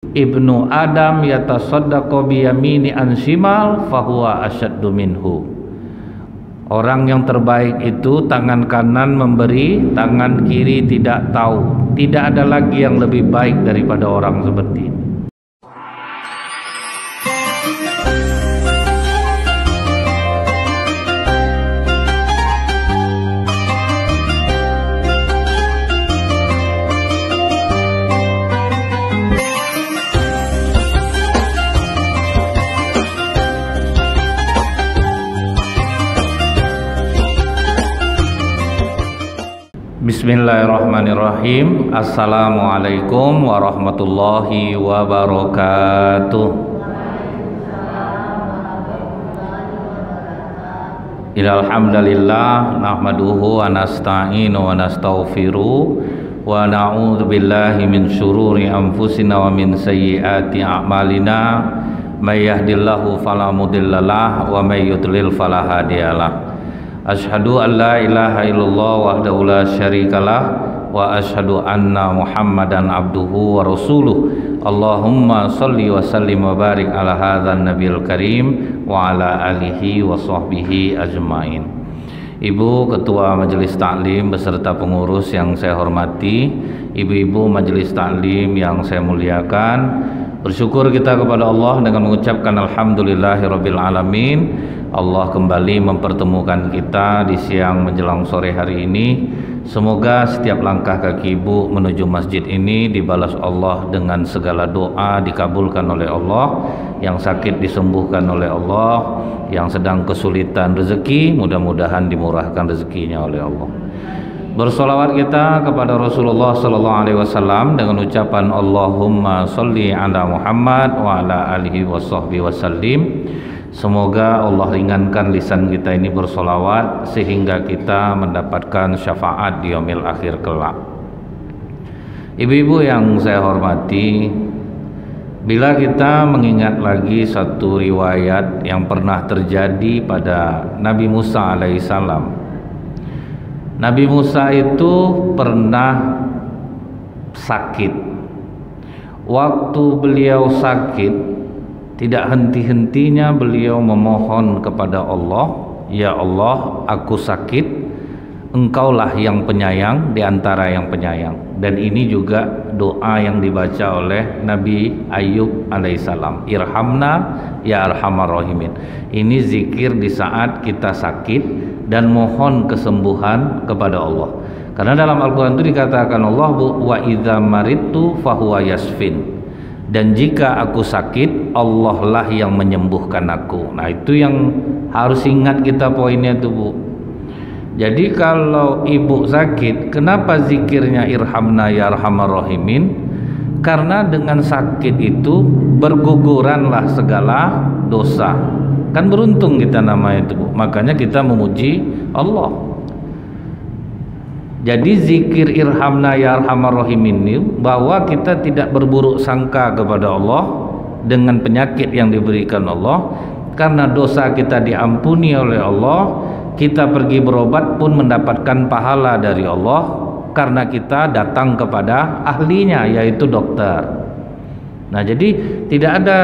ibnu Adam yatasaddaqu biyamini an shimal fahuwa asyaddu minhu. Orang yang terbaik itu tangan kanan memberi, tangan kiri tidak tahu. Tidak ada lagi yang lebih baik daripada orang seperti ini. Bismillahirrahmanirrahim. Assalamualaikum warahmatullahi wabarakatuh. Alhamdulillah nahmaduhu wa nasta'inu wa nastaghfiruh wa na'udzu billahi min syururi anfusina wa min sayyiati a'malina. May yahdihillahu fala mudhillalah wa may yudlil fala hadiyalah. Asyhadu an la ilaha illallah wahdahu la syarikalah wa asyhadu anna Muhammadan abduhu wa rasuluh. Allahumma shalli wa sallim wa barik ala hadzal nabiyil karim wa ala alihi wa sahbihi ajmain. Ibu Ketua Majelis Taklim beserta pengurus yang saya hormati, ibu-ibu Majelis Taklim yang saya muliakan, bersyukur kita kepada Allah dengan mengucapkan alhamdulillahirabbil alamin. Allah kembali mempertemukan kita di siang menjelang sore hari ini. Semoga setiap langkah kaki ibu menuju masjid ini dibalas Allah dengan segala doa, dikabulkan oleh Allah. Yang sakit disembuhkan oleh Allah, yang sedang kesulitan rezeki mudah-mudahan dimurahkan rezekinya oleh Allah. Bersolawat kita kepada Rasulullah sallallahu alaihi wasallam dengan ucapan Allahumma sholli ala Muhammad wa ala alihi washabbihi wasallim. Semoga Allah ringankan lisan kita ini bersolawat sehingga kita mendapatkan syafaat di yaumil akhir kelak. Ibu-ibu yang saya hormati, bila kita mengingat lagi satu riwayat yang pernah terjadi pada Nabi Musa alaihissalam. Nabi Musa itu pernah sakit. Waktu beliau sakit, tidak henti-hentinya beliau memohon kepada Allah, ya Allah, aku sakit, engkaulah yang penyayang di antara yang penyayang. Dan ini juga doa yang dibaca oleh Nabi Ayub alaihissalam, irhamna ya arhamar rahimin. Ini zikir di saat kita sakit dan mohon kesembuhan kepada Allah. Karena dalam Al-Quran itu dikatakan Allah, wa idza maridtu fahuwa yasfin. Dan jika aku sakit, Allah lah yang menyembuhkan aku. Nah, itu yang harus ingat kita poinnya itu, Bu. Jadi kalau ibu sakit, kenapa zikirnya irhamna ya arhamar rahimin? Karena dengan sakit itu berguguranlah segala dosa. Kan beruntung kita namanya itu, Bu. Makanya kita memuji Allah. Jadi zikir irhamna ya arhamar rahimin ini bahwa kita tidak berburuk sangka kepada Allah dengan penyakit yang diberikan Allah, karena dosa kita diampuni oleh Allah. Kita pergi berobat pun mendapatkan pahala dari Allah karena kita datang kepada ahlinya, yaitu dokter. Nah, jadi tidak ada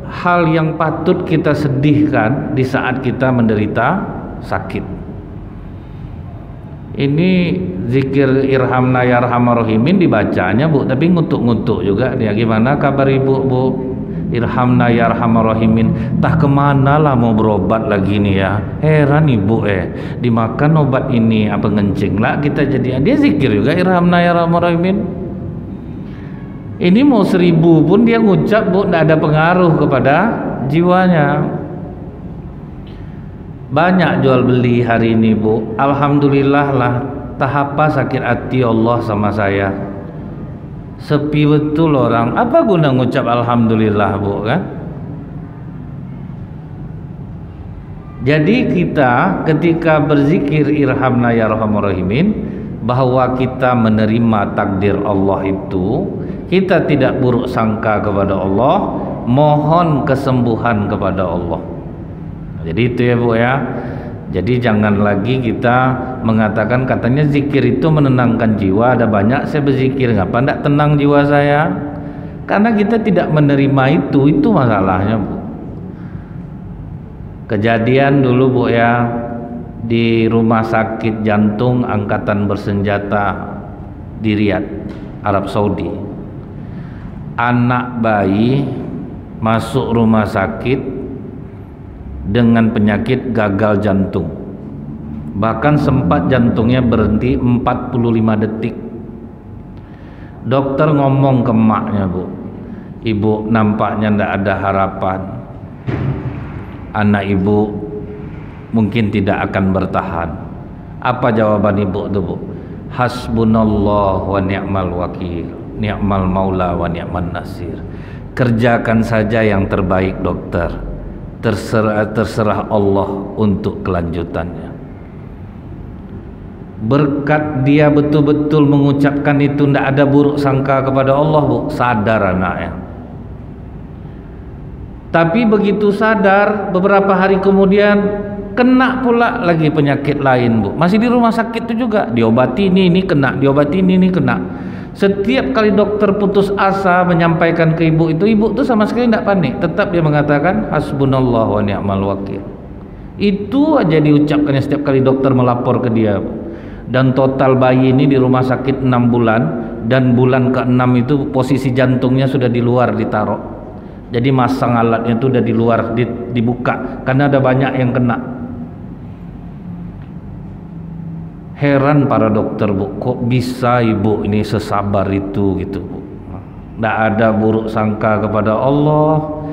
hal yang patut kita sedihkan di saat kita menderita sakit. Ini zikir irhamna ya arhamar rahimin dibacanya, Bu, tapi ngutuk-ngutuk juga dia. Gimana kabar ibu, Bu? Irhamna ya arhamar rahimin, tah kemana lah mau berobat lagi nih ya? Heran ibu, dimakan obat ini apa ngencing lah kita jadi. Dia zikir juga irhamna ya arhamar rahimin. Ini mau 1000 pun dia ngucap, Bu, tidak ada pengaruh kepada jiwanya. Banyak jual beli hari ini, Bu. Alhamdulillah lah, tahapa sakit hati Allah sama saya. Sepi betul orang. Apa guna ngucap alhamdulillah, Bu, kan? Jadi kita ketika berzikir irhamna ya arhamar rahimin, bahwa kita menerima takdir Allah itu, kita tidak buruk sangka kepada Allah, mohon kesembuhan kepada Allah. Jadi itu ya, Bu, ya. Jadi jangan lagi kita mengatakan katanya zikir itu menenangkan jiwa. Ada banyak saya berzikir, ngapa enggak tenang jiwa saya? Karena kita tidak menerima itu masalahnya, Bu. Kejadian dulu, Bu, ya, di rumah sakit jantung angkatan bersenjata di Riyadh, Arab Saudi. Anak bayi masuk rumah sakit dengan penyakit gagal jantung. Bahkan sempat jantungnya berhenti 45 detik. Dokter ngomong ke emaknya, Bu, ibu nampaknya tidak ada harapan. Anak ibu mungkin tidak akan bertahan. Apa jawaban ibu itu, Bu? Hasbunallah wa ni'mal wakil, ni'mal maula wa ni'man nasir. Kerjakan saja yang terbaik, dokter. Terserah Allah untuk kelanjutannya. Berkat dia betul-betul mengucapkan itu, tidak ada buruk sangka kepada Allah, Bu. Sadar anaknya. Tapi begitu sadar, beberapa hari kemudian kena pula lagi penyakit lain, Bu. Masih di rumah sakit itu juga, diobati ini kena, diobati ini kena. Setiap kali dokter putus asa menyampaikan ke ibu itu, ibu tuh sama sekali tidak panik. Tetap dia mengatakan hasbunallah wa ni'mal wakil. Itu aja diucapkannya setiap kali dokter melapor ke dia, Bu. Dan total bayi ini di rumah sakit 6 bulan, dan bulan ke-6 itu posisi jantungnya sudah di luar ditaruh. Jadi masang alatnya itu udah di luar, dibuka karena ada banyak yang kena. Heran para dokter, Bu, kok bisa ibu ini sesabar itu gitu, Bu. Tidak ada buruk sangka kepada Allah,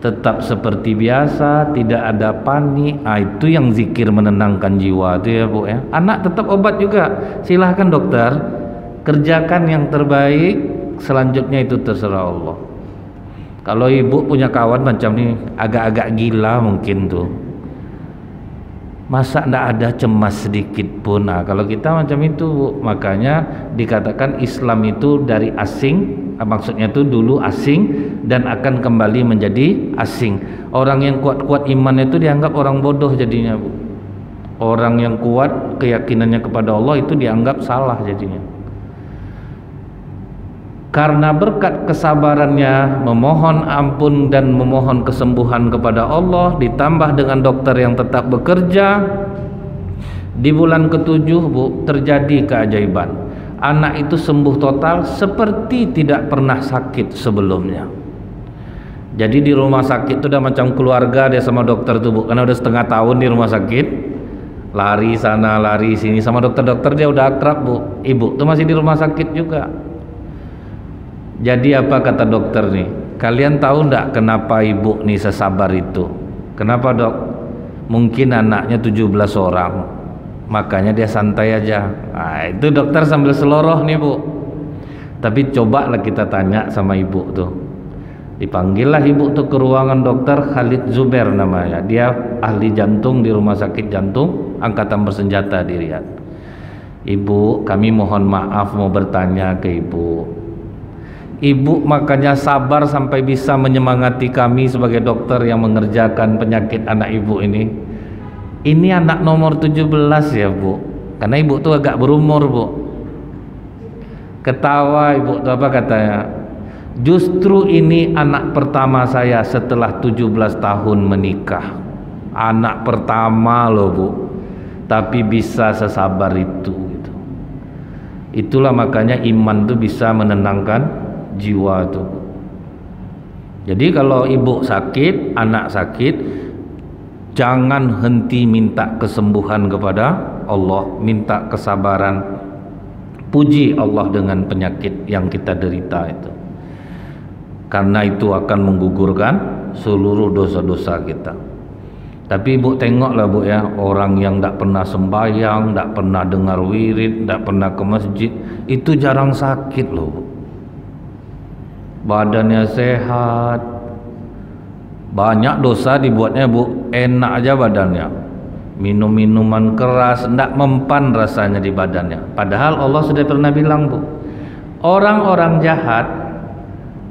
tetap seperti biasa, tidak ada panik. Itu yang zikir menenangkan jiwa itu ya, Bu, ya. Anak tetap obat juga. Silahkan dokter, kerjakan yang terbaik, selanjutnya itu terserah Allah. Kalau ibu punya kawan macam ini agak-agak gila mungkin tuh, masa ndak ada cemas sedikit pun. Nah, kalau kita macam itu, Bu, makanya dikatakan Islam itu dari asing, maksudnya itu dulu asing dan akan kembali menjadi asing. Orang yang kuat-kuat iman itu dianggap orang bodoh jadinya, Bu. Orang yang kuat keyakinannya kepada Allah itu dianggap salah jadinya. Karena berkat kesabarannya memohon ampun dan memohon kesembuhan kepada Allah, ditambah dengan dokter yang tetap bekerja, di bulan ke-7, Bu, terjadi keajaiban. Anak itu sembuh total seperti tidak pernah sakit sebelumnya. Jadi di rumah sakit itu udah macam keluarga dia sama dokter tuh, Bu, karena udah setengah tahun di rumah sakit, lari sana lari sini sama dokter-dokter, dia udah akrab, Bu. Ibu tuh masih di rumah sakit juga. Jadi apa kata dokter nih? Kalian tahu ndak kenapa ibu nih sesabar itu? Kenapa, Dok? Mungkin anaknya 17 orang, makanya dia santai aja. Nah, itu dokter sambil seloroh nih, Bu. Tapi cobalah kita tanya sama ibu tuh. Dipanggillah ibu tuh ke ruangan dokter Khalid Zubair namanya. Dia ahli jantung di rumah sakit jantung angkatan bersenjata di Riyadh. Ibu, kami mohon maaf mau bertanya ke ibu. Ibu makanya sabar sampai bisa menyemangati kami sebagai dokter yang mengerjakan penyakit anak ibu ini. Ini anak nomor 17 ya, Bu. Karena ibu tuh agak berumur, Bu. Ketawa ibu tuh apa katanya? Justru ini anak pertama saya setelah 17 tahun menikah. Anak pertama loh, Bu. Tapi bisa sesabar itu gitu. Itulah makanya iman tuh bisa menenangkan jiwa tuh. Jadi kalau ibu sakit, anak sakit, jangan henti minta kesembuhan kepada Allah, minta kesabaran, puji Allah dengan penyakit yang kita derita itu, karena itu akan menggugurkan seluruh dosa-dosa kita. Tapi ibu tengoklah, Bu, ya, orang yang tidak pernah sembahyang, tidak pernah dengar wirid, tidak pernah ke masjid, itu jarang sakit loh, Bu. Badannya sehat, banyak dosa dibuatnya, Bu, enak aja badannya, minum minuman keras, tidak mempan rasanya di badannya. Padahal Allah sudah pernah bilang, Bu, orang-orang jahat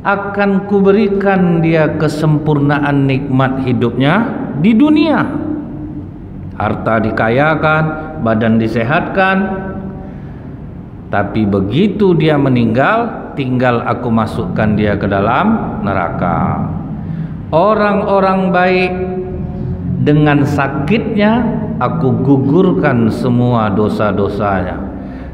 akan kuberikan dia kesempurnaan nikmat hidupnya di dunia, harta dikayakan, badan disehatkan, tapi begitu dia meninggal tinggal aku masukkan dia ke dalam neraka. Orang-orang baik dengan sakitnya aku gugurkan semua dosa-dosanya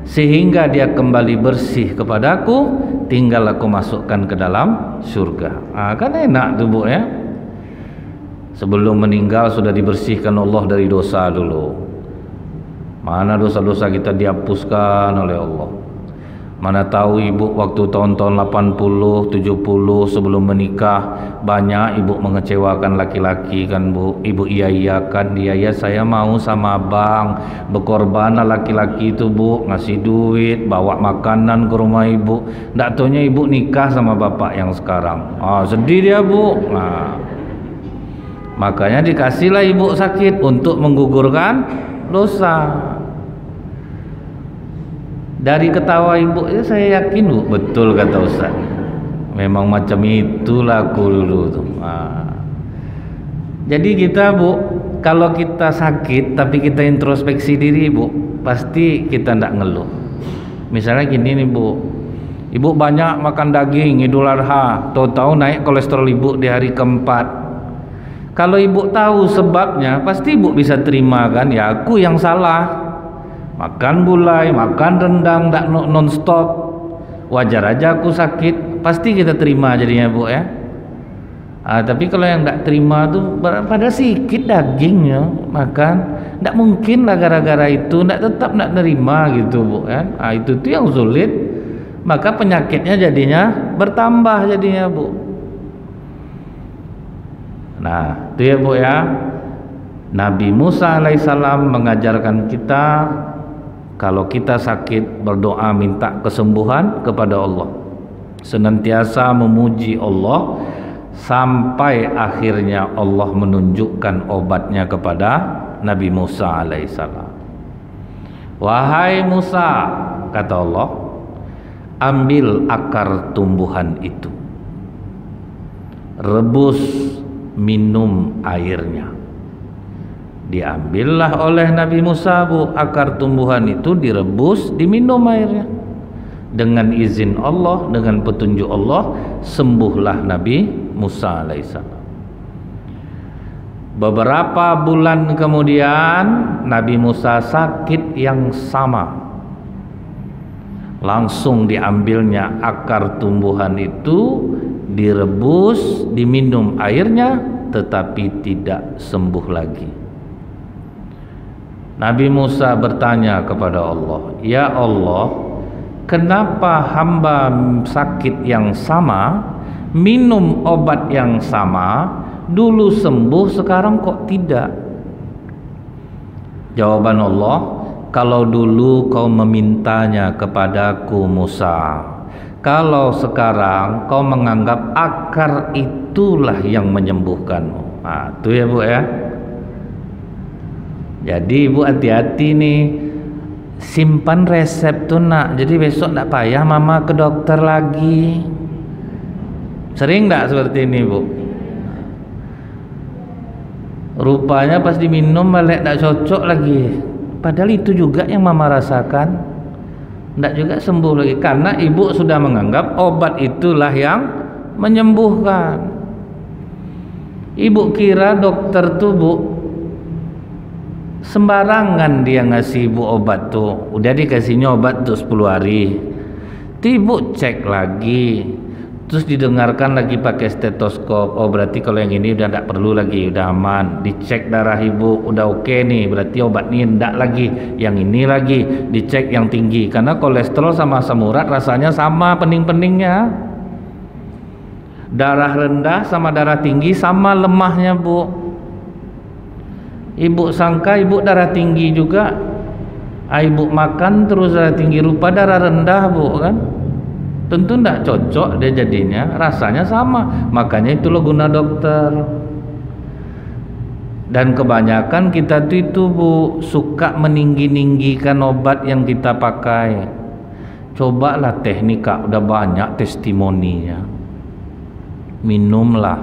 sehingga dia kembali bersih kepadaku, tinggal aku masukkan ke dalam surga. Kan enak tuh Bu ya. Sebelum meninggal sudah dibersihkan Allah dari dosa dulu. Mana dosa-dosa kita dihapuskan oleh Allah. Mana tahu ibu waktu tahun-tahun 80, 70 sebelum menikah banyak ibu mengecewakan laki-laki kan Bu. Ibu iya-iyakan dia, ya saya mau sama abang. Berkorbanlah laki-laki itu Bu, ngasih duit, bawa makanan ke rumah ibu. Nggak taunya ibu nikah sama bapak yang sekarang. Sedih dia Bu. Makanya dikasihlah ibu sakit untuk menggugurkan dosa. Dari ketawa ibu itu saya yakin Bu, betul kata Ustaz. Memang macam itulah aku dulu tuh. Jadi kita Bu, kalau kita sakit tapi kita introspeksi diri Bu, pasti kita tidak ngeluh. Misalnya gini nih Bu, ibu banyak makan daging Idul Adha, tahu-tahu naik kolesterol ibu di hari keempat. Kalau ibu tahu sebabnya, pasti ibu bisa terima kan, ya aku yang salah. Makan gulai, makan rendang, tak non-stop. Wajar aja aku sakit, pasti kita terima jadinya Bu ya. Tapi kalau yang tak terima tuh pada sikit dagingnya makan, tak mungkin lah gara-gara itu, tetap nak nerima gitu Bu kan. Itu tuh yang sulit. Maka penyakitnya jadinya bertambah jadinya Bu. Nah, itu ya Bu ya. Nabi Musa alaihissalam mengajarkan kita kalau kita sakit berdoa minta kesembuhan kepada Allah. Senantiasa memuji Allah sampai akhirnya Allah menunjukkan obatnya kepada Nabi Musa alaihissalam. Wahai Musa, kata Allah, ambil akar tumbuhan itu, rebus, minum airnya. Diambillah oleh Nabi Musa Bu, akar tumbuhan itu direbus, diminum airnya. Dengan izin Allah, dengan petunjuk Allah, sembuhlah Nabi Musa alaihissalam. Beberapa bulan kemudian Nabi Musa sakit yang sama. Langsung diambilnya akar tumbuhan itu, direbus, diminum airnya, tetapi tidak sembuh lagi. Nabi Musa bertanya kepada Allah, ya Allah, kenapa hamba sakit yang sama, minum obat yang sama, dulu sembuh sekarang kok tidak? Jawaban Allah, kalau dulu kau memintanya kepadaku Musa, kalau sekarang kau menganggap akar itulah yang menyembuhkanmu. Itu ya Bu ya. Jadi ibu hati-hati nih, simpan resep tuh nak, jadi besok tak payah mama ke dokter lagi. Sering tak seperti ini Bu? Rupanya pas diminum balik tak cocok lagi, padahal itu juga yang mama rasakan, tak juga sembuh lagi, karena ibu sudah menganggap obat itulah yang menyembuhkan. Ibu kira dokter tuh Bu sembarangan dia ngasih ibu obat tuh. Udah dikasihnya obat tuh 10 hari, tuh ibu cek lagi, terus didengarkan lagi pakai stetoskop. Oh berarti kalau yang ini udah tidak perlu lagi, udah aman. Dicek darah ibu udah oke nih, berarti obat ini tidak lagi. Yang ini lagi dicek yang tinggi, karena kolesterol sama asam urat rasanya sama pening-peningnya. Darah rendah sama darah tinggi sama lemahnya Bu. Ibu sangka ibu darah tinggi juga, ibu makan terus darah tinggi, rupa darah rendah Bu kan. Tentu tidak cocok dia jadinya, rasanya sama. Makanya itulah guna dokter. Dan kebanyakan kita itu Bu suka meninggi-ninggikan obat yang kita pakai. Cobalah teknika, udah banyak testimoninya. Minumlah.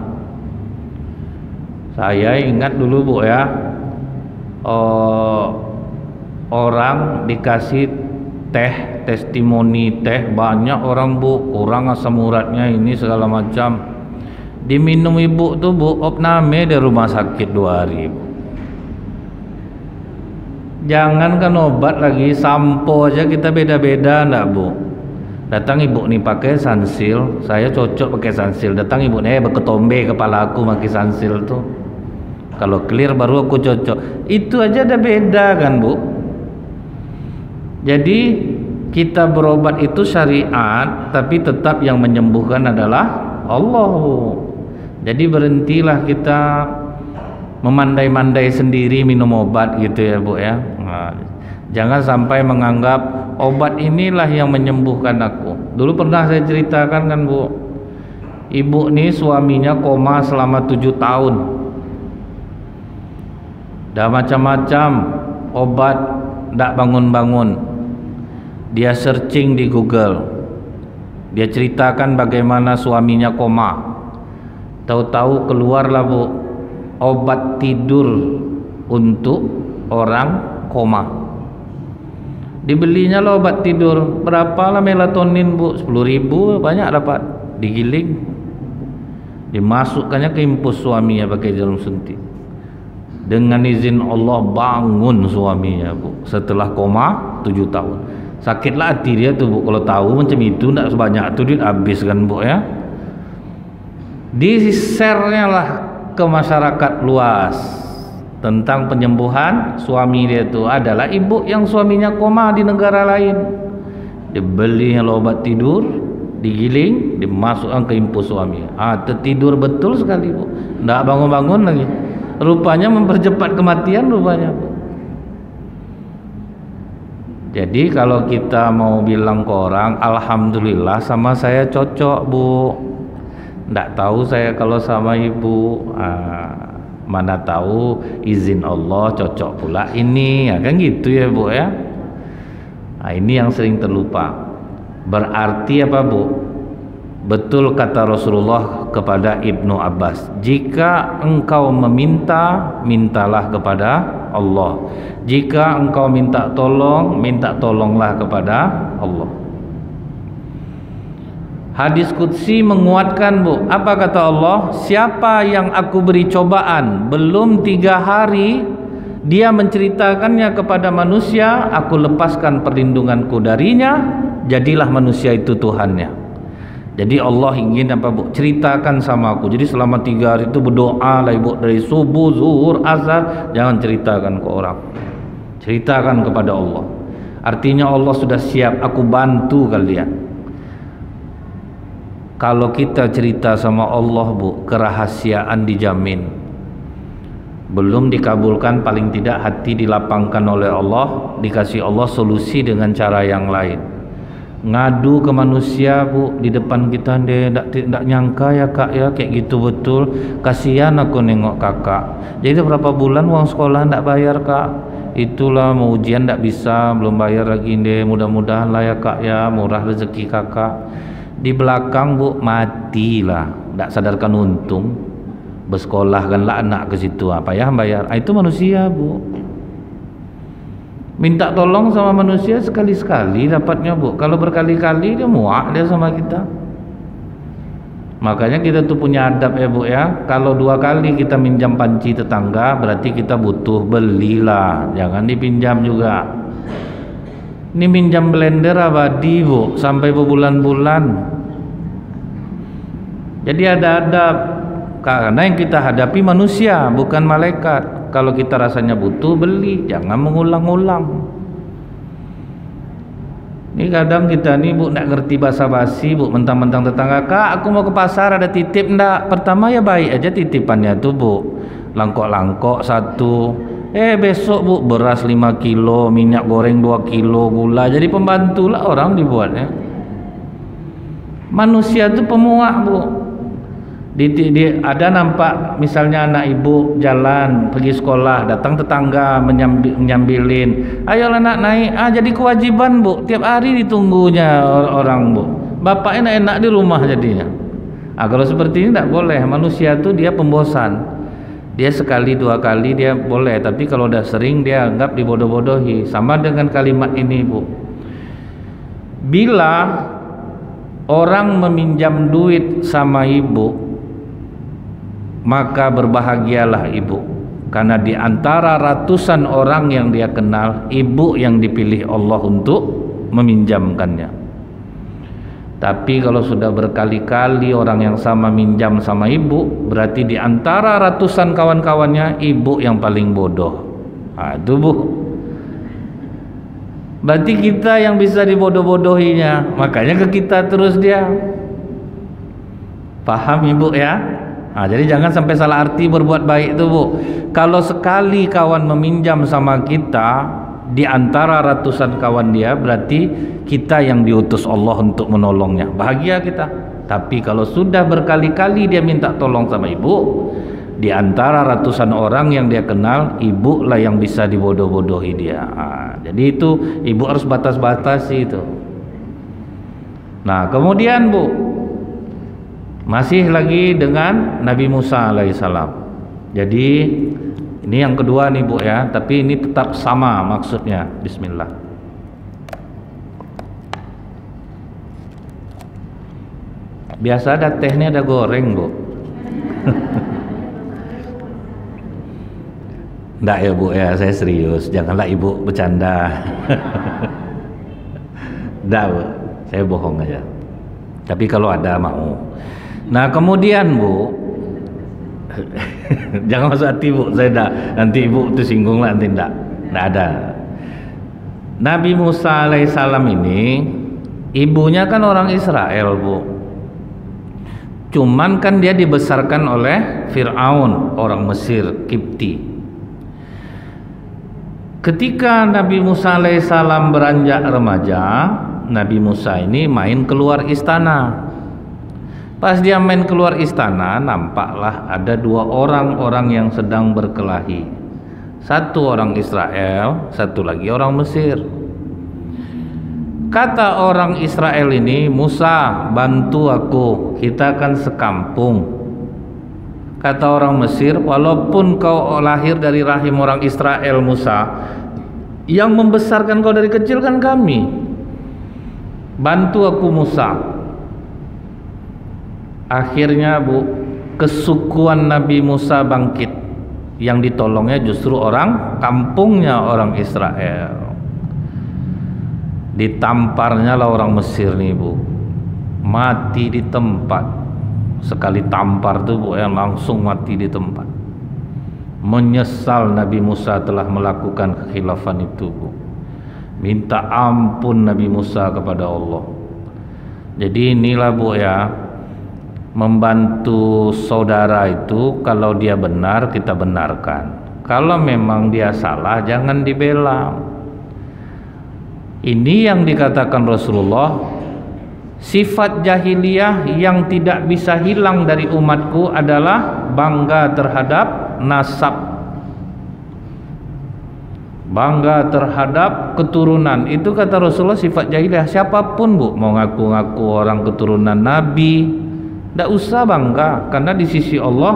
Saya ingat dulu Bu ya, orang dikasih teh testimoni teh, banyak orang bu kurang asam uratnya ini segala macam, diminum ibu tuh bu, opname di rumah sakit 2 hari bu. Jangankan obat lagi, sampo aja kita beda-beda ndak bu. Datang ibu nih pakai Sunsil, saya cocok pakai Sunsil. Datang ibu nih berketombe kepala aku pakai Sunsil tuh. Kalau clear baru aku cocok. Itu aja ada beda kan bu. Jadi kita berobat itu syariat, tapi tetap yang menyembuhkan adalah Allah bu. Jadi berhentilah kita memandai-mandai sendiri minum obat gitu ya bu ya. Nah, jangan sampai menganggap obat inilah yang menyembuhkan aku. Dulu pernah saya ceritakan kan bu, ibu nih suaminya koma selama 7 tahun, dah macam-macam obat ndak bangun-bangun. Dia searching di Google, dia ceritakan bagaimana suaminya koma. Tahu-tahu keluarlah bu, obat tidur untuk orang koma. Dibelinya lo obat tidur, berapa lah melatonin bu, 10.000 banyak dapat. Digiling, dimasukkannya ke impus suaminya pakai jarum suntik. Dengan izin Allah bangun suaminya bu, setelah koma 7 tahun. Sakitlah hati dia tuh bu, kalau tahu macam itu tidak sebanyak itu duit habis kan bu ya. Di-share-nya lah ke masyarakat luas tentang penyembuhan suami dia itu adalah ibu yang suaminya koma di negara lain. Dibelinya obat tidur, digiling, dimasukkan ke impus suami. Tertidur betul sekali bu, tidak bangun-bangun lagi. Rupanya mempercepat kematian rupanya bu. Jadi kalau kita mau bilang ke orang, alhamdulillah sama saya cocok bu. Tidak tahu saya kalau sama ibu, mana tahu izin Allah cocok pula ini, ya kan gitu ya bu ya. Nah, ini yang sering terlupa. Berarti apa bu? Betul kata Rasulullah kepada Ibnu Abbas, jika engkau meminta, mintalah kepada Allah. Jika engkau minta tolong, minta tolonglah kepada Allah. Hadis qudsi menguatkan bu, apa kata Allah? Siapa yang aku beri cobaan belum 3 hari, dia menceritakannya kepada manusia, aku lepaskan perlindunganku darinya, jadilah manusia itu Tuhannya. Jadi Allah ingin apa bu? Ceritakan sama aku. Jadi selama 3 hari itu berdoa lah ibu, dari subuh, zuhur, asar, jangan ceritakan ke orang. Ceritakan kepada Allah. Artinya Allah sudah siap, aku bantu kalian. Kalau kita cerita sama Allah bu, kerahasiaan dijamin. Belum dikabulkan, paling tidak hati dilapangkan oleh Allah, dikasih Allah solusi dengan cara yang lain. Ngadu ke manusia bu, di depan kita dia tidak nyangka ya kak ya, kayak gitu betul. Kasihan aku nengok kakak. Jadi berapa bulan uang sekolah tidak bayar kak. Itulah mau ujian tidak bisa, belum bayar lagi deh. Mudah-mudahan lah ya kak ya, murah rezeki kakak. Di belakang bu matilah, tidak sadarkan untung. Bersekolahkanlah anak ke situ, apa ya bayar. Itu manusia bu. Minta tolong sama manusia sekali-sekali dapatnya bu. Kalau berkali-kali dia muak dia sama kita. Makanya kita tuh punya adab ya bu ya. Kalau 2 kali kita minjam panci tetangga, berarti kita butuh, belilah, jangan dipinjam juga. Ini minjam blender abadi bu, sampai berbulan-bulan. Jadi ada adab, karena yang kita hadapi manusia bukan malaikat. Kalau kita rasanya butuh, beli, jangan mengulang-ulang. Ini kadang kita nih bu, nggak ngerti basa-basi bu, mentang-mentang tetangga, kak aku mau ke pasar ada titip ndak? Pertama ya baik aja titipannya tuh bu, langkok-langkok 1. Besok bu beras 5 kilo, minyak goreng 2 kilo, gula. Jadi pembantulah orang dibuatnya. Manusia tuh pemuak bu. Ada nampak misalnya anak ibu jalan pergi sekolah, datang tetangga menyambilin, ayo anak naik, jadi kewajiban bu, tiap hari ditunggunya orang bu. Bapaknya enak di rumah jadinya. Kalau seperti ini tidak boleh. Manusia tuh dia pembosan. Dia sekali 2 kali dia boleh, tapi kalau udah sering dia anggap dibodoh-bodohi. Sama dengan kalimat ini bu, Bila orang meminjam duit sama ibu, maka berbahagialah ibu, karena di antara ratusan orang yang dia kenal, ibu yang dipilih Allah untuk meminjamkannya. Tapi kalau sudah berkali-kali orang yang sama minjam sama ibu, berarti di antara ratusan kawan-kawannya, ibu yang paling bodoh. Itu Bu, berarti kita yang bisa dibodoh-bodohinya, makanya ke kita terus dia. Paham ibu ya? Jadi jangan sampai salah arti berbuat baik itu Bu. Kalau sekali kawan meminjam sama kita, di antara ratusan kawan dia, berarti kita yang diutus Allah untuk menolongnya, bahagia kita. Tapi kalau sudah berkali-kali dia minta tolong sama ibu, di antara ratusan orang yang dia kenal, ibu lah yang bisa dibodoh-bodohi dia. Jadi itu ibu harus batas-batasi itu. Nah kemudian Bu, masih lagi dengan Nabi Musa alaihissalam. Jadi ini yang kedua nih Bu ya, tapi ini tetap sama maksudnya. Bismillah. Biasa ada tehnya, ada goreng Bu. Enggak ya Bu ya, saya serius, janganlah Ibu bercanda. Enggak Bu, saya bohong aja. Tapi kalau ada mau. Nah kemudian Bu, jangan masuk hati Bu, saya dah, nanti Ibu tersinggung lah, nanti enggak ada. Nabi Musa alaihissalam ini ibunya kan orang Israel Bu, cuman kan dia dibesarkan oleh Fir'aun, orang Mesir, Kipti. Ketika Nabi Musa alaihissalam beranjak remaja, Nabi Musa ini main keluar istana. Pas dia main keluar istana, nampaklah ada dua orang yang sedang berkelahi. Satu orang Israel, satu lagi orang Mesir. Kata orang Israel ini, Musa bantu aku, kita kan sekampung. Kata orang Mesir, walaupun kau lahir dari rahim orang Israel Musa, yang membesarkan kau dari kecil kan kami. Bantu aku Musa. Akhirnya Bu, kesukuan Nabi Musa bangkit. Yang ditolongnya justru orang kampungnya orang Israel. Ditamparnya lah orang Mesir nih Bu, mati di tempat. Sekali tampar tuh Bu, yang langsung mati di tempat. Menyesal Nabi Musa telah melakukan kekhilafan itu Bu. Minta ampun Nabi Musa kepada Allah. Jadi inilah Bu ya, membantu saudara itu, kalau dia benar kita benarkan, kalau memang dia salah jangan dibela. Ini yang dikatakan Rasulullah, sifat jahiliyah yang tidak bisa hilang dari umatku adalah bangga terhadap nasab, bangga terhadap keturunan. Itu kata Rasulullah sifat jahiliyah. Siapapun Bu mau ngaku-ngaku orang keturunan Nabi, tidak usah bangga, karena di sisi Allah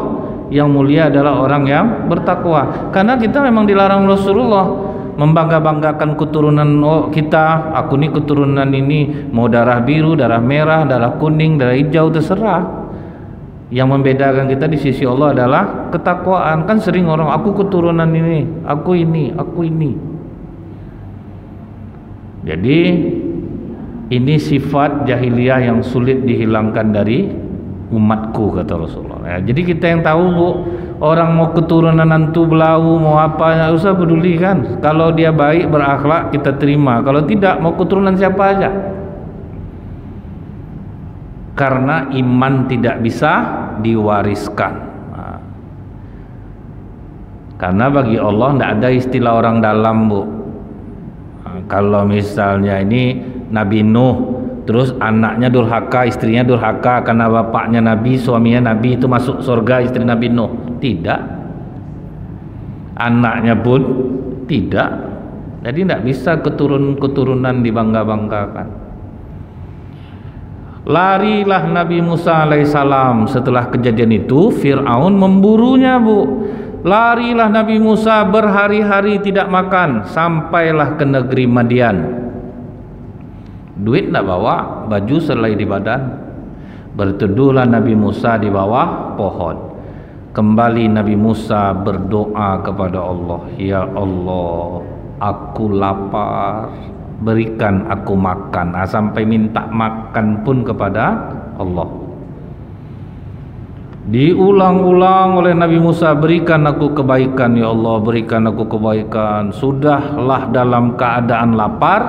yang mulia adalah orang yang bertakwa. Karena kita memang dilarang Rasulullah membangga-banggakan keturunan kita. Aku nih keturunan ini, mau darah biru, darah merah, darah kuning, darah hijau, terserah. Yang membedakan kita di sisi Allah adalah ketakwaan. Kan sering orang, aku keturunan ini, aku ini, aku ini. Jadi ini sifat jahiliyah yang sulit dihilangkan dari umatku, kata Rasulullah. Jadi kita yang tahu Bu, orang mau keturunan antu belau mau apa, nggak usah peduli kan. Kalau dia baik berakhlak kita terima, kalau tidak mau keturunan siapa aja. Karena iman tidak bisa diwariskan. Karena bagi Allah tidak ada istilah orang dalam Bu. Kalau misalnya ini Nabi Nuh, terus anaknya durhaka, istrinya durhaka, karena bapaknya Nabi, suaminya Nabi, itu masuk surga istri Nabi Nuh? Tidak. Anaknya pun tidak. Jadi tidak bisa keturunan dibangga-banggakan. Larilah Nabi Musa alaihissalam. Setelah kejadian itu Fir'aun memburunya Bu. Larilah Nabi Musa berhari-hari tidak makan, sampailah ke negeri Madian. Duit tidak bawa, baju selai di badan. Berteduhlah Nabi Musa di bawah pohon. Kembali Nabi Musa berdoa kepada Allah, ya Allah, aku lapar, berikan aku makan. Sampai minta makan pun kepada Allah. Diulang-ulang oleh Nabi Musa, berikan aku kebaikan ya Allah, berikan aku kebaikan. Sudahlah dalam keadaan lapar,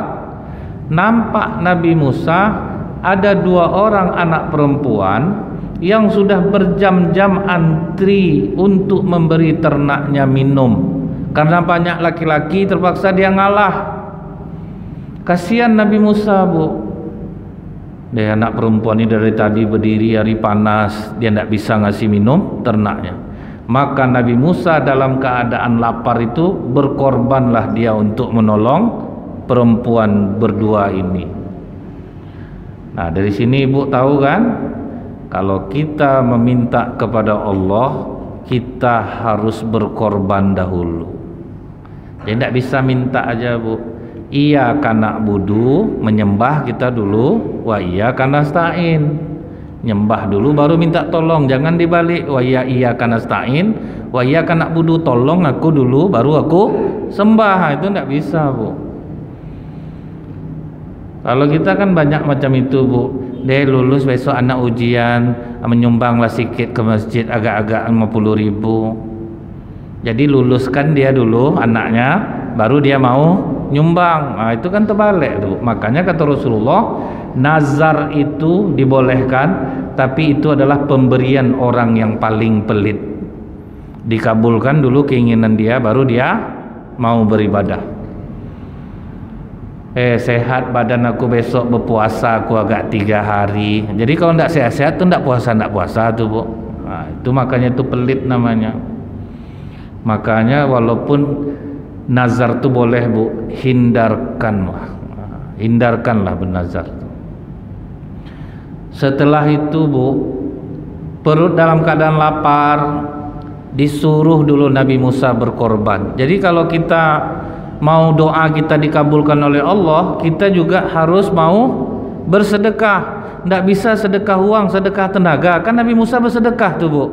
nampak Nabi Musa ada 2 orang anak perempuan yang sudah berjam-jam antri untuk memberi ternaknya minum. Karena banyak laki-laki, terpaksa dia ngalah. Kasihan Nabi Musa, Bu. Dia anak perempuan ini dari tadi berdiri, hari panas, dia tidak bisa ngasih minum ternaknya. Maka Nabi Musa dalam keadaan lapar itu berkorbanlah dia untuk menolong perempuan berdua ini. Nah, dari sini Ibu tahu kan, kalau kita meminta kepada Allah, kita harus berkorban dahulu. Jadi tidak bisa minta aja, Bu. Iyyaka na'budu, menyembah kita dulu, wa iyyaka nasta'in, nyembah dulu baru minta tolong. Jangan dibalik, wa iyyaka nasta'in, wa iyyaka na'budu, tolong aku dulu baru aku sembah. Itu tidak bisa, Bu. Kalau kita kan banyak macam itu, Bu. Dia lulus besok anak ujian, menyumbanglah sikit ke masjid agak-agak 50.000. Jadi luluskan dia dulu anaknya, baru dia mau nyumbang. Nah, itu kan terbalik tuh. Makanya kata Rasulullah, nazar itu dibolehkan, tapi itu adalah pemberian orang yang paling pelit. Dikabulkan dulu keinginan dia, baru dia mau beribadah. Sehat badan aku, besok berpuasa aku agak 3 hari. Jadi kalau tidak sehat-sehat tuh tidak puasa tuh, Bu. Nah, itu makanya itu pelit namanya. Makanya walaupun nazar itu boleh, Bu, hindarkanlah bernazar. Setelah itu, Bu, perut dalam keadaan lapar, disuruh dulu Nabi Musa berkorban. Jadi kalau kita mau doa kita dikabulkan oleh Allah, kita juga harus mau bersedekah. Tidak bisa sedekah uang, sedekah tenaga. Kan Nabi Musa bersedekah tuh, Bu.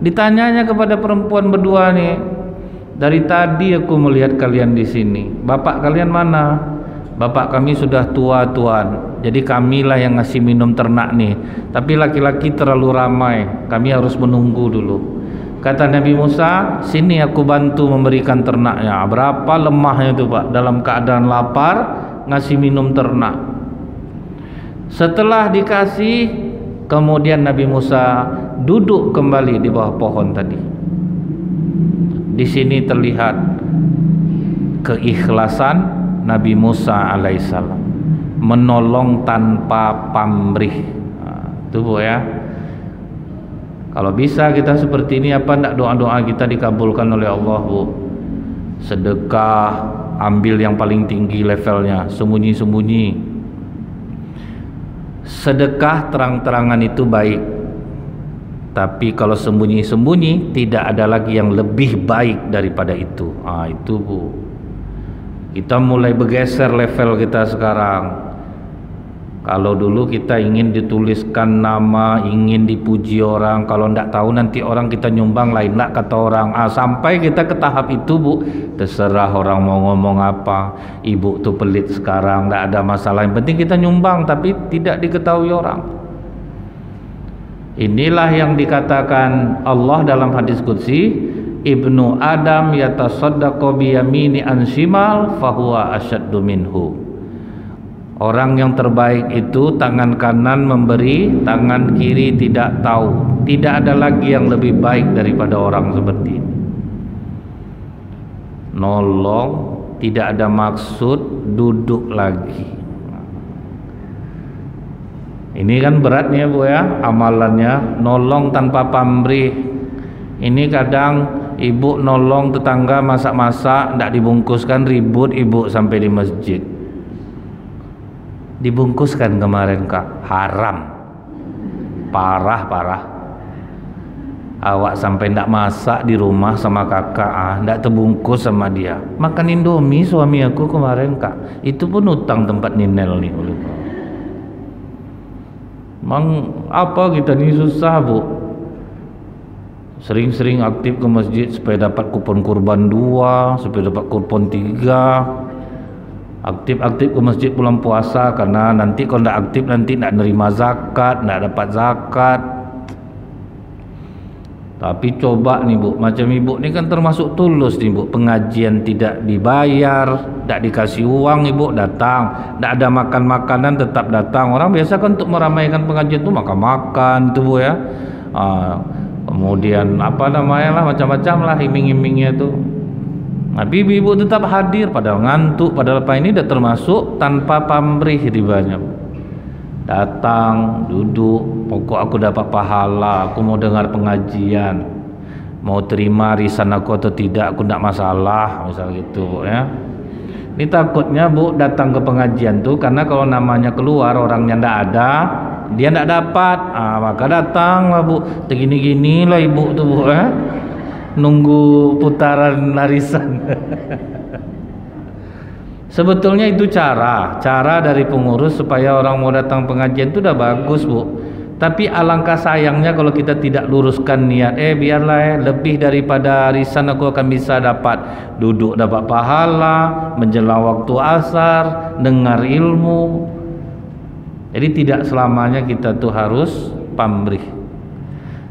Ditanyanya kepada perempuan berdua nih, dari tadi aku melihat kalian di sini. Bapak kalian mana? Bapak kami sudah tua, Tuan. Jadi kamilah yang ngasih minum ternak nih. Tapi laki-laki terlalu ramai, kami harus menunggu dulu. Kata Nabi Musa, sini aku bantu memberikan ternaknya. Berapa lemahnya itu, Pak, dalam keadaan lapar ngasih minum ternak. Setelah dikasih, kemudian Nabi Musa duduk kembali di bawah pohon tadi. Di sini terlihat keikhlasan Nabi Musa alaihissalam, menolong tanpa pamrih. Itu, Bu, ya. Kalau bisa kita seperti ini, apa enggak doa-doa kita dikabulkan oleh Allah, Bu? Sedekah, ambil yang paling tinggi levelnya, sembunyi-sembunyi. Sedekah terang-terangan itu baik, tapi kalau sembunyi-sembunyi tidak ada lagi yang lebih baik daripada itu. Itu, Bu. Kita mulai bergeser level kita sekarang. Kalau dulu kita ingin dituliskan nama, ingin dipuji orang, kalau tidak tahu nanti orang kita nyumbang lain lah kata orang. Sampai kita ke tahap itu, Bu, terserah orang mau ngomong apa. Ibu tuh pelit sekarang, tidak ada masalah, yang penting kita nyumbang, tapi tidak diketahui orang. Inilah yang dikatakan Allah dalam hadis qudsi, Ibnu Adam yatasaddaqu biyamini an shimal fahuwa asyaddu minhu. Orang yang terbaik itu tangan kanan memberi, tangan kiri tidak tahu. Tidak ada lagi yang lebih baik daripada orang seperti ini. Nolong, tidak ada maksud duduk lagi. Ini kan beratnya, Bu, ya, amalannya. Nolong tanpa pamrih. Ini kadang ibu nolong tetangga masak-masak, tidak dibungkuskan, ribut ibu sampai di masjid. Dibungkuskan kemarin, Kak, haram, parah. Awak sampai ndak masak di rumah sama kakak, ndak terbungkus sama dia. Makan Indomie suami aku kemarin, Kak, itu pun utang tempat ninel nih. Memang apa kita ni susah bu. Sering-sering aktif ke masjid supaya dapat kupon kurban 2, supaya dapat kupon 3. Aktif-aktif ke masjid bulan puasa karena nanti kalau tidak aktif nanti tidak nerima zakat, tidak dapat zakat. Tapi coba nih bu, macam ibu ni kan termasuk tulus nih bu, pengajian tidak dibayar, tidak dikasih uang, ibu datang, tidak ada makan makanan tetap datang. Orang biasa kan untuk meramaikan pengajian tu makan-makan tu bu ya. Kemudian apa namanya lah, macam-macam lah iming-imingnya tu. Tapi ibu tetap hadir padahal ngantuk, padahal apa ini dah termasuk tanpa pamrih ribanya. Datang, duduk, pokok aku dapat pahala, aku mau dengar pengajian, mau terima risan aku atau tidak, aku tidak masalah, misal gitu ya. Ini takutnya bu datang ke pengajian tuh karena kalau namanya keluar orangnya tidak ada, dia tidak dapat, maka datang lah bu, begini-gini lah ibu tuh bu ya, nunggu putaran arisan. Sebetulnya itu cara dari pengurus supaya orang mau datang pengajian itu udah bagus bu. Tapi alangkah sayangnya kalau kita tidak luruskan niat. Biarlah lebih daripada arisan aku akan bisa dapat duduk dapat pahala, menjelang waktu asar, dengar ilmu. Jadi tidak selamanya kita tuh harus pamrih.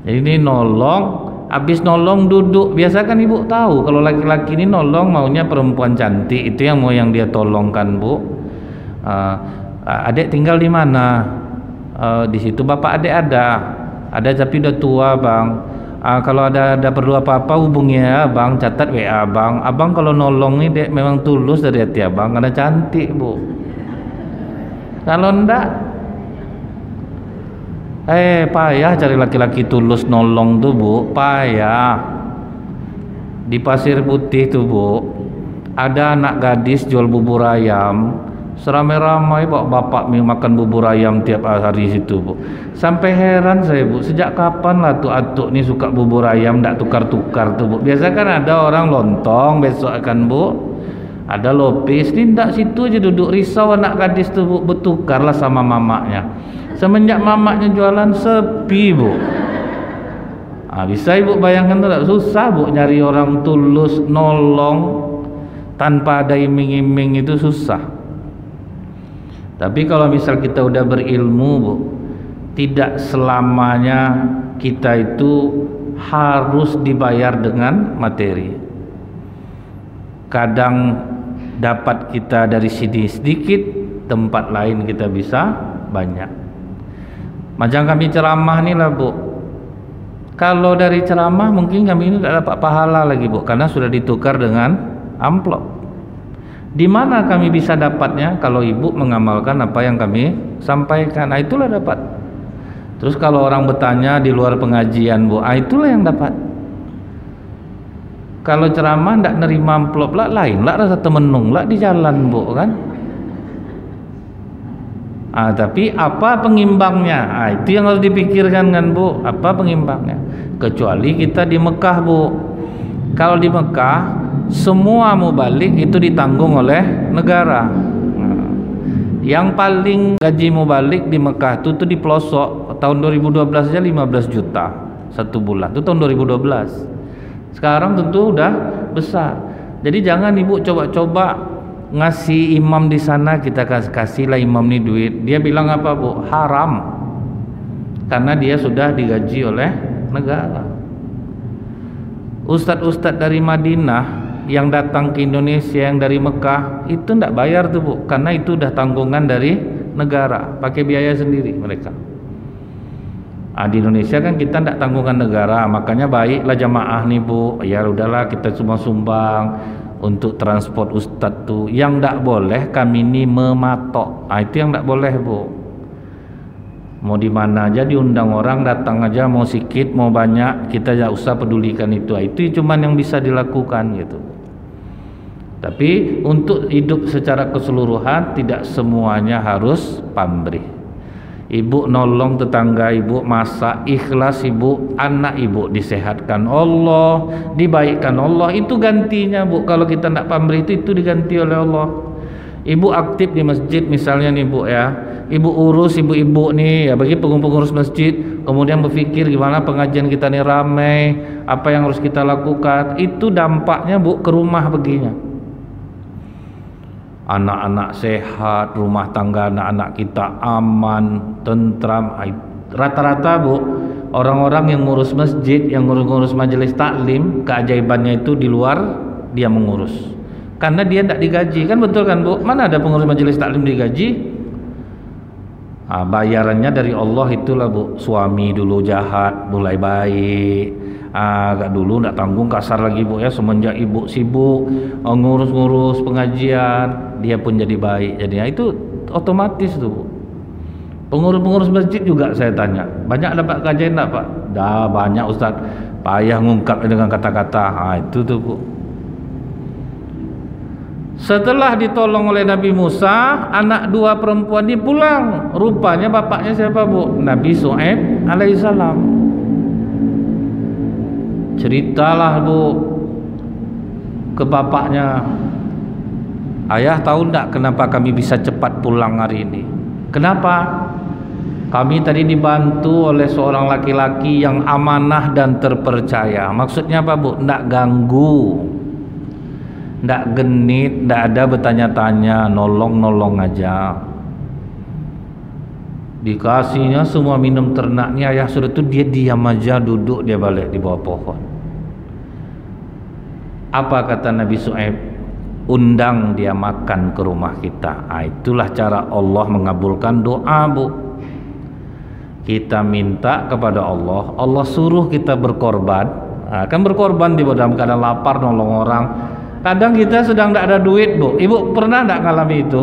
Jadi ini nolong. Habis nolong duduk, biasa kan ibu tahu kalau laki-laki ini nolong maunya perempuan cantik, itu yang mau yang dia tolongkan bu. Adik tinggal di mana? Di situ bapak adik ada tapi udah tua bang. Kalau ada perlu apa-apa hubungi ya bang, catat WA bang. Abang kalau nolong ini dek memang tulus dari hati abang karena cantik bu. Kalau ndak payah cari laki-laki tulus nolong tuh bu, payah. Di Pasir Putih tuh bu, ada anak gadis jual bubur ayam, seramai-ramai bawa bapak makan bubur ayam tiap hari situ bu. Sampai heran saya bu, sejak kapan lah tuh atuk nih suka bubur ayam ndak tukar-tukar tuh bu. Biasa kan ada orang lontong, besok akan bu ada lopis, ini ndak, situ aja duduk risau anak gadis tuh bu, bertukar lah sama mamaknya. Semenjak mamaknya jualan sepi bu. Bisa ibu bayangkan tuh, tak susah bu nyari orang tulus nolong tanpa ada iming-iming, itu susah. Tapi kalau misal kita udah berilmu bu, tidak selamanya kita itu harus dibayar dengan materi. Kadang dapat kita dari sini sedikit, tempat lain kita bisa banyak. Macam kami ceramah ni lah bu, kalau dari ceramah mungkin kami ini tidak dapat pahala lagi bu, karena sudah ditukar dengan amplop. Di mana kami bisa dapatnya? Kalau ibu mengamalkan apa yang kami sampaikan, itulah dapat. Terus kalau orang bertanya di luar pengajian bu, itulah yang dapat. Kalau ceramah tidak nerima amplop lah, lain lah rasa temenung lah di jalan bu kan. Tapi apa pengimbangnya? Itu yang harus dipikirkan kan bu, apa pengimbangnya? Kecuali kita di Mekah bu. Kalau di Mekah semua mubalik itu ditanggung oleh negara. Yang paling gaji mubalik di Mekah itu di pelosok, tahun 2012 aja 15 juta satu bulan, itu tahun 2012. Sekarang tentu udah besar. Jadi jangan ibu coba-coba ngasih imam di sana, kita kasihlah imam ni duit, dia bilang apa bu? Haram, karena dia sudah digaji oleh negara. Ustadz-ustadz dari Madinah yang datang ke Indonesia, yang dari Mekah, itu tidak bayar tuh bu, karena itu udah tanggungan dari negara, pakai biaya sendiri mereka. Di Indonesia kan kita tidak tanggungan negara, makanya baiklah jamaah nih bu, ya udahlah kita semua sumbang untuk transport ustadz tuh. Yang tidak boleh kami ini mematok, itu yang tidak boleh bu. Mau di mana aja diundang orang, datang aja, mau sedikit mau banyak kita tidak usah pedulikan itu. Itu cuman yang bisa dilakukan gitu. Tapi untuk hidup secara keseluruhan tidak semuanya harus pamrih. Ibu nolong tetangga ibu, masak ikhlas ibu, anak ibu disehatkan Allah, dibaikkan Allah, itu gantinya bu. Kalau kita tidak pamrih itu diganti oleh Allah. Ibu aktif di masjid misalnya nih bu ya, ibu urus, ibu-ibu nih ya, bagi pengurus masjid, kemudian berpikir gimana pengajian kita nih ramai, apa yang harus kita lakukan, itu dampaknya Bu ke rumah begini. Anak-anak sehat, rumah tangga anak-anak kita aman, tentram. Rata-rata Bu, orang-orang yang ngurus masjid, yang ngurus majelis taklim, keajaibannya itu di luar dia mengurus, karena dia tidak digaji, kan betul kan Bu? Mana ada pengurus majelis taklim digaji? Bayarannya dari Allah itulah Bu. Suami dulu jahat, mulai baik, agak dulu tidak tanggung, kasar lagi Bu ya, semenjak ibu sibuk ngurus-ngurus pengajian, dia pun jadi baik. Jadi itu otomatis tuh Bu. Pengurus masjid juga saya tanya, banyak dapat kajian enggak Pak? Dah banyak Ustaz, payah ngungkap dengan kata-kata. Itu tuh Bu. Setelah ditolong oleh Nabi Musa, anak dua perempuan ini pulang. Rupanya bapaknya siapa Bu? Nabi Shu'aib alaihissalam. Ceritalah Bu ke bapaknya, ayah tahu enggak kenapa kami bisa cepat pulang hari ini? Kenapa? Kami tadi dibantu oleh seorang laki-laki yang amanah dan terpercaya. Maksudnya apa Bu? Enggak ganggu, ndak genit, ndak ada bertanya-tanya, nolong aja. Dikasihnya semua minum ternaknya, ayah sudah itu dia diam aja, duduk dia balik di bawah pohon. Apa kata Nabi Shu'aib? Undang dia makan ke rumah kita. Itulah cara Allah mengabulkan doa Bu. Kita minta kepada Allah, Allah suruh kita berkorban. Kan berkorban di dalam keadaan lapar, nolong orang. Kadang kita sedang tidak ada duit Bu. Ibu pernah tidak ngalami itu?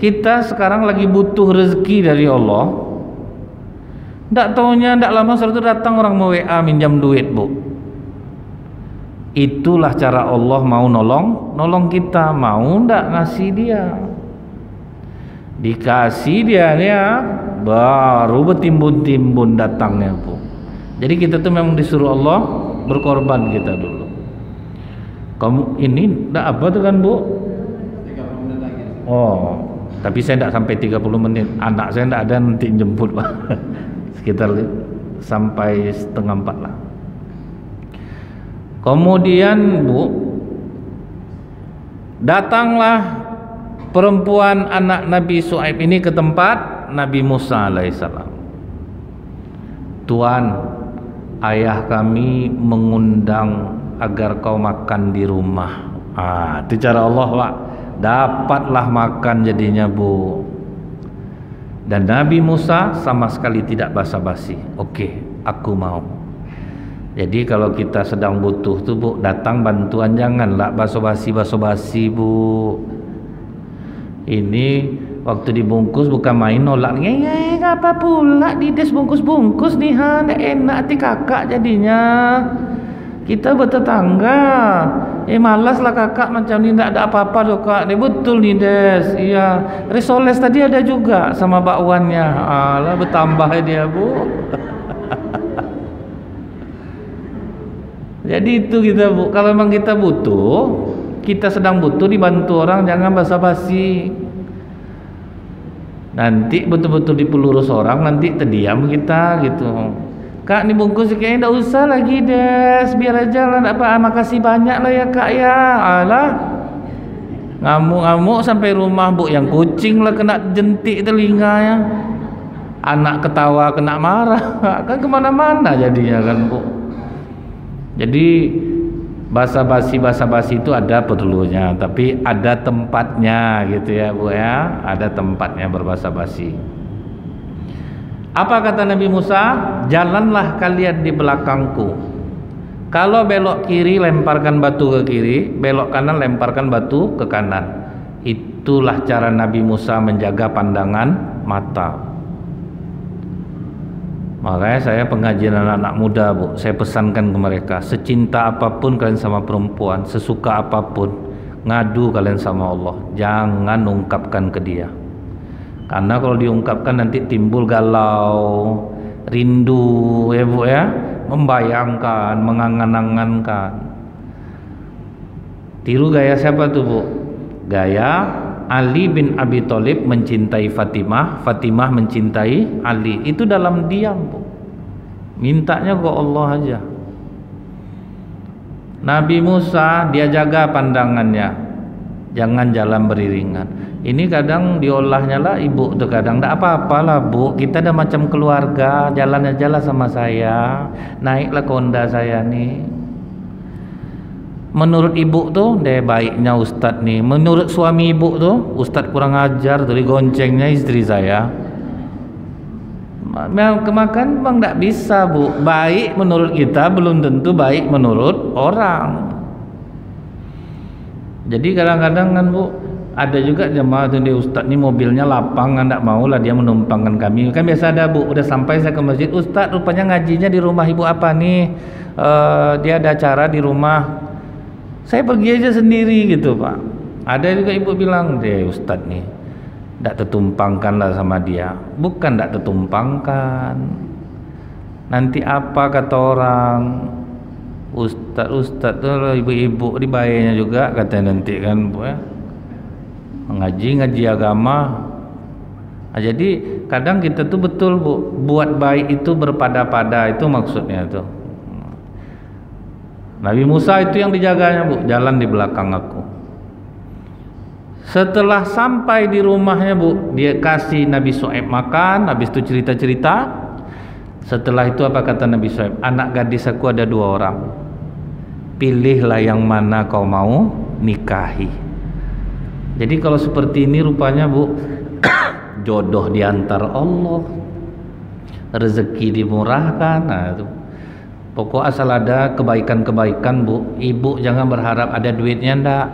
Kita sekarang lagi butuh rezeki dari Allah, tidak taunya tidak lama setelah itu datang orang mau WA minjam duit Bu. Itulah cara Allah mau nolong kita. Mau tidak ngasih dia, dikasih dia baru bertimbun-timbun datangnya Bu. Jadi kita tuh memang disuruh Allah berkorban kita dulu. Kamu ini enggak apa tuh kan Bu? 30 menit lagi. Oh, tapi saya enggak sampai 30 menit. Anak saya enggak ada nanti jemput Pak. Sekitar sampai setengah 4 lah. Kemudian Bu, datanglah perempuan anak Nabi Shu'aib ini ke tempat Nabi Musa alaihissalam. Tuan, ayah kami mengundang agar kau makan di rumah. Itu cara Allah Pak. Dapatlah makan jadinya Bu. Dan Nabi Musa sama sekali tidak basa-basi. Oke, aku mau. Jadi kalau kita sedang butuh tuh Bu, datang bantuan, janganlah basa-basi Bu. Ini waktu dibungkus bukan main nolak. Apa pula dides bungkus-bungkus nih enak hati kakak jadinya. Kita bertetangga, malas lah kakak macam ni, tak ada apa-apa doh kak. Ni betul ni Des, iya. Risoles tadi ada juga sama bakwannya. Alah bertambah dia Bu. Jadi itu kita Bu, kalau memang kita butuh, kita sedang butuh dibantu orang, jangan basa-basi. Nanti betul-betul dipelurus orang, nanti terdiam kita gitu. Kak ini bungkus kayaknya tidak usah lagi Des, biar aja lah, apa, makasih banyak lah ya kak ya. Alah ngamuk-ngamuk sampai rumah Bu, yang kucing lah kena jentik telinganya, anak ketawa kena marah, kan kemana-mana jadinya kan Bu. Jadi basa-basi itu ada perlunya, tapi ada tempatnya gitu ya Bu ya, ada tempatnya berbasa-basi. Apa kata Nabi Musa? Jalanlah kalian di belakangku. Kalau belok kiri lemparkan batu ke kiri, belok kanan lemparkan batu ke kanan. Itulah cara Nabi Musa menjaga pandangan mata. Makanya saya pengajian anak-anak muda Bu, saya pesankan ke mereka, secinta apapun kalian sama perempuan, sesuka apapun, ngadu kalian sama Allah, jangan ungkapkan ke dia. Karena kalau diungkapkan nanti timbul galau, rindu ya Bu ya, membayangkan, mengangan-angankan. Tiru gaya siapa tuh Bu? Gaya Ali bin Abi Thalib mencintai Fatimah, Fatimah mencintai Ali. Itu dalam diam, Bu. Mintanya ke Allah aja. Nabi Musa dia jaga pandangannya, jangan jalan beriringan. Ini kadang diolahnya lah ibu tuh, kadang tak apa-apalah Bu, kita ada macam keluarga, jalan aja lah sama saya, naiklah ke Honda saya nih. Menurut ibu tuh deh baiknya Ustadz nih, menurut suami ibu tuh Ustadz kurang ajar tuh, digoncengnya istri saya. Kemakan bang tak bisa Bu, baik menurut kita belum tentu baik menurut orang. Jadi kadang-kadang kan Bu, ada juga jemaah tuh di Ustadz nih mobilnya lapang, nggak mau lah dia menumpangkan kami. Kan biasa ada Bu, udah sampai saya ke masjid, Ustadz rupanya ngajinya di rumah ibu apa nih? Dia ada acara di rumah. Saya pergi aja sendiri gitu Pak. Ada juga ibu bilang, deh Ustadz nih, tidak tertumpangkan lah sama dia. Bukan tidak tertumpangkan. Nanti apa kata orang? Ustadz tuh ibu-ibu dibayarnya juga katanya nanti kan Bu ya. Ngaji agama. Nah, jadi kadang kita tuh betul Bu, buat baik itu berpada-pada, itu maksudnya tuh. Nabi Musa itu yang dijaganya Bu, jalan di belakang aku. Setelah sampai di rumahnya Bu, dia kasih Nabi Shu'aib makan, habis itu cerita-cerita. Setelah itu apa kata Nabi Shu'aib? Anak gadis aku ada 2 orang. Pilihlah yang mana kau mau nikahi. Jadi kalau seperti ini rupanya Bu, jodoh diantar Allah, rezeki dimurahkan. Nah itu pokok asal ada kebaikan-kebaikan Bu. Ibu jangan berharap ada duitnya, ndak.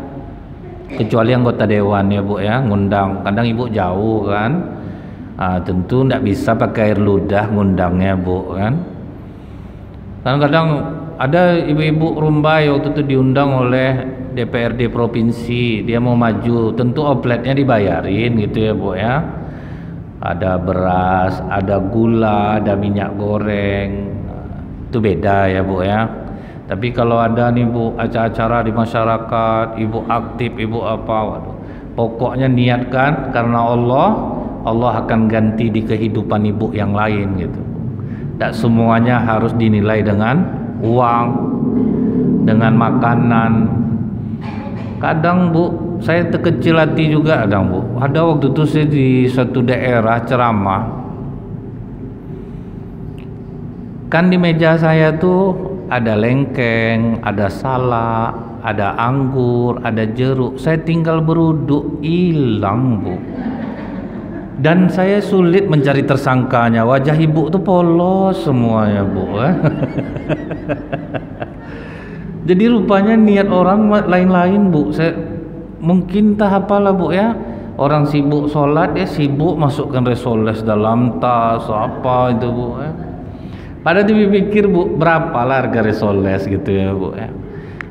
Kecuali anggota dewan ya Bu ya, ngundang. Kadang ibu jauh kan, tentu ndak bisa pakai air ludah ngundangnya Bu kan. Kadang-kadang ada ibu-ibu Rumbai waktu itu diundang oleh DPRD provinsi, dia mau maju, tentu opletnya dibayarin gitu ya Bu ya. Ada beras, ada gula, ada minyak goreng, itu beda ya Bu ya. Tapi kalau ada nih Bu acara-acara di masyarakat, ibu aktif, ibu apa, waduh, pokoknya niatkan karena Allah, Allah akan ganti di kehidupan ibu yang lain gitu. Tak semuanya harus dinilai dengan uang, dengan makanan. Kadang Bu, saya terkecil hati juga kadang Bu. Ada waktu itu saya di suatu daerah ceramah, kan di meja saya tuh ada lengkeng, ada salak, ada anggur, ada jeruk. Saya tinggal beruduk, hilang Bu. Dan saya sulit mencari tersangkanya. Wajah ibu tuh polos semuanya Bu. Jadi rupanya niat orang lain-lain Bu. Saya mungkin tak apalah Bu ya. Orang sibuk sholat, dia sibuk masukkan resoles dalam tas apa itu Bu ya. Padahal dipikir Bu, berapa lah harga resoles gitu ya Bu ya.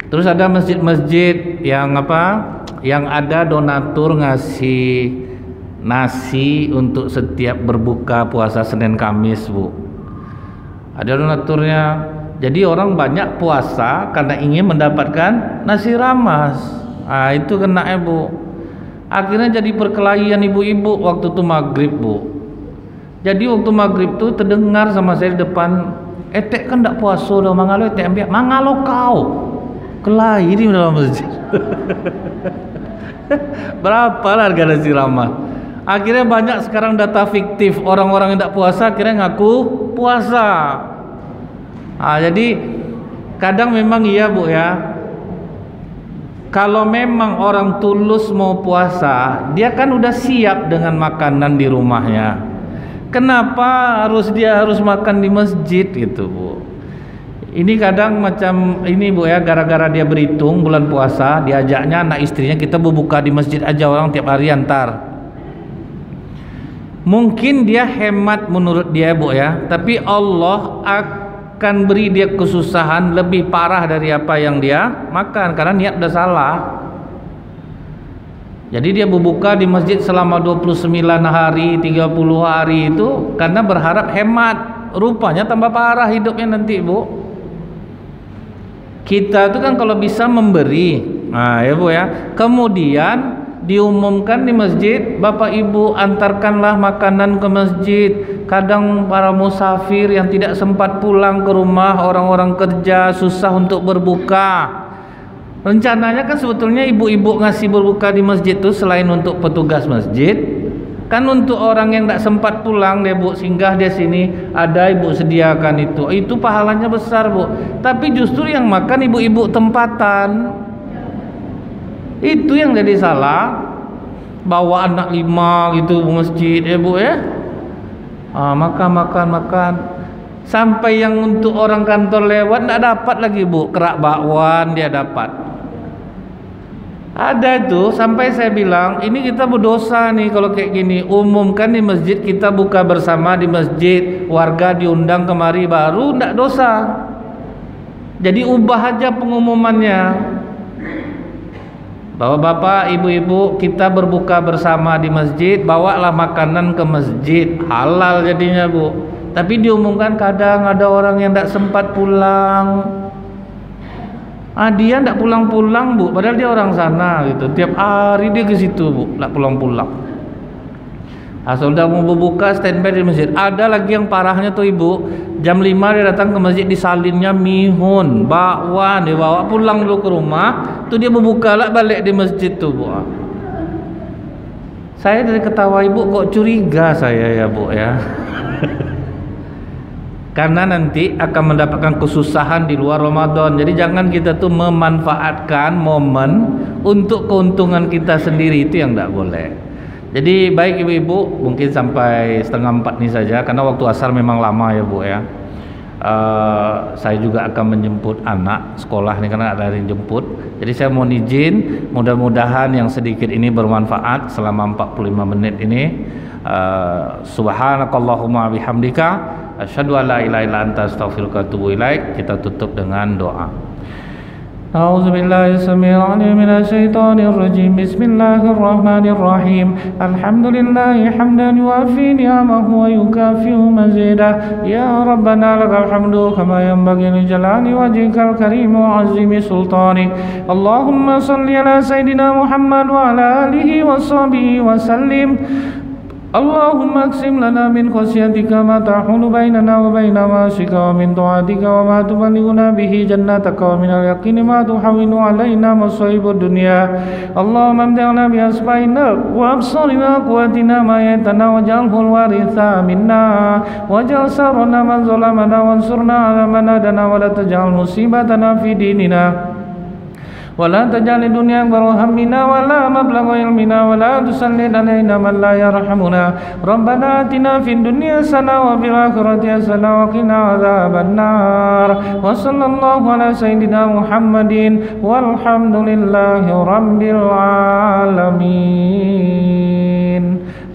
Terus ada masjid-masjid yang apa? Yang ada donatur ngasih nasi untuk setiap berbuka puasa Senin Kamis Bu. Ada donaturnya. Jadi orang banyak puasa karena ingin mendapatkan nasi ramas. Nah, itu kena ya Bu. Akhirnya jadi perkelahian ibu-ibu waktu itu maghrib Bu. Jadi waktu maghrib tuh terdengar sama saya di depan, etek kan tak puasa dah, mangalo etek ambil, mangalo kau. Kelahi di dalam masjid. Berapa lah harga nasi ramas? Akhirnya banyak sekarang data fiktif, orang-orang yang tak puasa akhirnya ngaku puasa. Jadi kadang memang iya Bu ya. Kalau memang orang tulus mau puasa, dia kan udah siap dengan makanan di rumahnya. Kenapa dia harus makan di masjid gitu Bu? Ini kadang macam ini Bu ya, gara-gara dia berhitung bulan puasa, diajaknya anak istrinya kita berbuka di masjid aja orang tiap hari antar. Mungkin dia hemat menurut dia Bu ya, tapi Allah akan beri dia kesusahan lebih parah dari apa yang dia makan karena niat udah salah. Jadi dia berbuka di masjid selama 29 hari, 30 hari itu karena berharap hemat. Rupanya tambah parah hidupnya nanti Bu. Kita itu kan kalau bisa memberi, nah ya Bu ya. Kemudian diumumkan di masjid, bapak ibu antarkanlah makanan ke masjid. Kadang para musafir yang tidak sempat pulang ke rumah, orang-orang kerja susah untuk berbuka. Rencananya kan sebetulnya ibu-ibu ngasih berbuka di masjid itu selain untuk petugas masjid, kan untuk orang yang tidak sempat pulang deh bu, singgah di sini, ada ibu sediakan itu pahalanya besar bu. Tapi justru yang makan ibu-ibu tempatan, itu yang jadi salah. Bawa anak 5 gitu ke masjid ya bu ya, makan sampai yang untuk orang kantor lewat tidak dapat lagi bu, kerak bakwan dia dapat. Ada itu, sampai saya bilang ini kita berdosa nih kalau kayak gini. Umumkan di masjid, kita buka bersama di masjid, warga diundang kemari, baru tidak dosa. Jadi ubah aja pengumumannya, bahwa bapak ibu-ibu kita berbuka bersama di masjid, bawalah makanan ke masjid, halal jadinya bu. Tapi diumumkan kadang ada orang yang tidak sempat pulang. Dia tidak pulang-pulang bu, padahal dia orang sana gitu. Tiap hari dia ke situ bu, tidak pulang-pulang. Sudah mau berbuka, standby di masjid. Ada lagi yang parahnya tuh ibu, jam 5 dia datang ke masjid, disalinnya mihun, bakwan, dia bawa pulang dulu ke rumah, tuh dia berbuka lah balik di masjid tuh bu. Saya dari ketawa ibu kok curiga saya ya bu ya. Karena nanti akan mendapatkan kesusahan di luar Ramadan. Jadi jangan kita tuh memanfaatkan momen untuk keuntungan kita sendiri, itu yang tidak boleh. Jadi baik ibu-ibu, mungkin sampai 3:30 ini saja, karena waktu asar memang lama ya bu ya. Saya juga akan menjemput anak sekolah nih, karena ada yang jemput. Jadi saya mohon izin, mudah-mudahan yang sedikit ini bermanfaat selama 45 menit ini. Subhanakallahumma bihamdika asyhadu an la ilaha illa anta astaghfiruka wa atubu ilaik. Kita tutup dengan doa. A'udzubillahi samil alim minasyaitonir rajim. Bismillahirrahmanirrahim. Alhamdulillahi hamdan yuafi ni'amahu wa yukafi'u mazidah. Ya Rabbana lakal hamdu kama yanbaghi li jalali wajhikal karim wa 'azimi sultanik. Allahumma shalli ala sayidina Muhammad wa ala alihi wa sahbihi wa sallim. Allahumma aqsim lana min khasyatika ma tahulu bainana wa baina ma'asika, wa min ta'atika wa ma tuballighuna bihi jannataka, wa min al-yaqini ma tuhawwinu alaina masaibud dunya. Allahumma amti'na bi asma'ina wa absarina wa quwwatina ma yatana, waj'alhu al-waritha minna, waj'al sarana man zalamana, wansurna 'ala man adana, wa la taj'al musibatana fi dinina, ولا تجعل الدنيا أكبر همنا ولا مبلغ علمنا ولا تسلط علينا من لا يرحمنا. ربنا آتنا في الدنيا حسنة وفي الآخرة حسنة وقنا عذاب النار. وصلى الله على سيدنا محمد والحمد لله رب العالمين.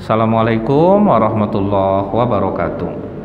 Assalamualaikum warahmatullahi wabarakatuh.